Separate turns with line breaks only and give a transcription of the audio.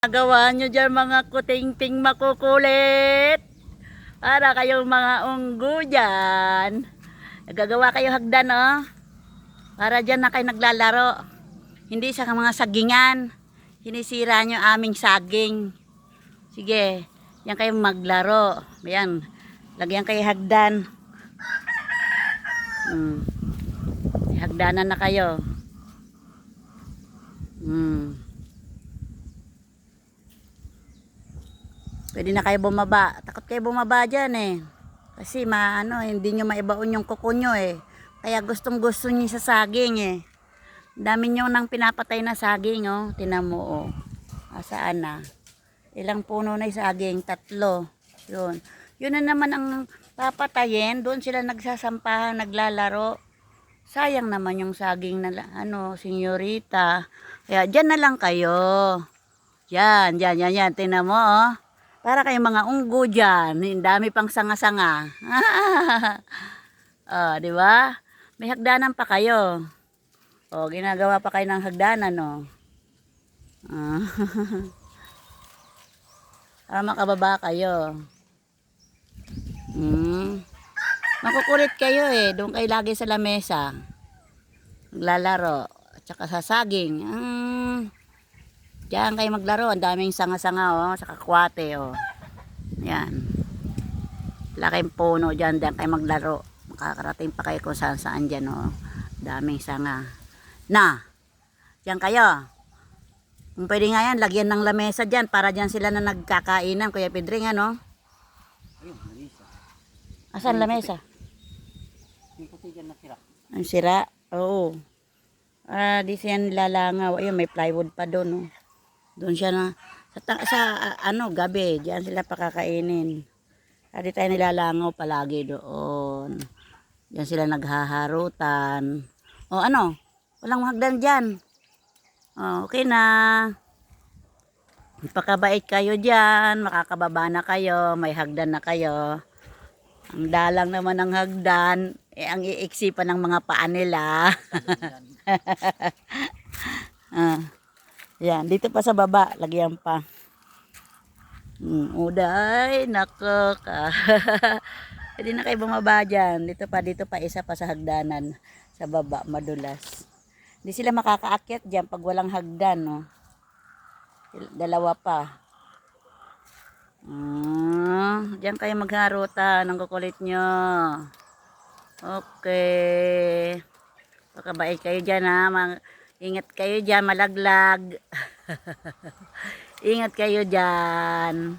Gawa nyo dyan mga kuting-ting makukulit. Para kayong mga unggo dyan. Nagagawa kayo hagdan, oh. Para dyan na kayo naglalaro. Hindi sa mga sagingan. Sinisira nyo aming saging. Sige, yan kayo maglaro. Yan, lagyan kayo hagdan. Hagdanan na kayo. Pwede na kayo bumaba. Takot kayo bumaba dyan eh. Kasi hindi nyo maibaon yung kuko nyo eh. Kaya gustong gusto nyo sa saging eh. Dami nyo nang pinapatay na saging oh. Tinan mo oh. Asaan na? Ilang puno na yung saging? 3. Yun. Yun na naman ang papatayin. Doon sila nagsasampahan, naglalaro. Sayang naman yung saging na senyorita. Kaya dyan na lang kayo. Yan. Tinan mo oh. Para kayong mga unggo dyan. Dami pang sanga-sanga. Oh, di ba? May hagdanan pa kayo. Oh, ginagawa pa kayo ng hagdanan, no? Para makababa kayo. Makukulit kayo eh. Doon kayo lagi sa lamesa. Maglalaro. At saka sa saging. Diyan kayo maglaro. Ang daming sanga-sanga oh. Saka kwate oh. Yan. Laking puno dyan. Diyan kayo maglaro. Makakarating pa kayo kung saan dyan oh. Daming sanga. Na. Diyan kayo. Kung pwede nga yan, lagyan ng lamesa dyan. Para dyan sila na nagkakainan. Kuya Pedring ano?
Ayun, lamesa.
Asan lamesa?
Yung puti dyan na sira.
Ang sira? Oo. Di siya nilalangaw. Ayun, may plywood pa doon oh. Doon siya na gabi, diyan sila pakakainin. Hindi tayo nilalangaw palagi doon. Diyan sila naghaharutan. O walang hagdan diyan. Okay na. Pakabait kayo diyan, makakababa na kayo, may hagdan na kayo. Ang dalang naman ng hagdan, ang iiksi pa ng mga paa nila. Yan, dito pa sa baba, lagyan pa. Uday, nako ka. Hindi na kayo bumaba dyan. Dito pa, isa pa sa hagdanan. Sa baba, madulas. Hindi sila makakaakyat dyan pag walang hagdan, no? 2 pa. Diyan kayo magharutan ng kukulit nyo. Okay. Pakabait kayo dyan, ha? Ingat kayo dyan, malaglag. Ingat kayo dyan.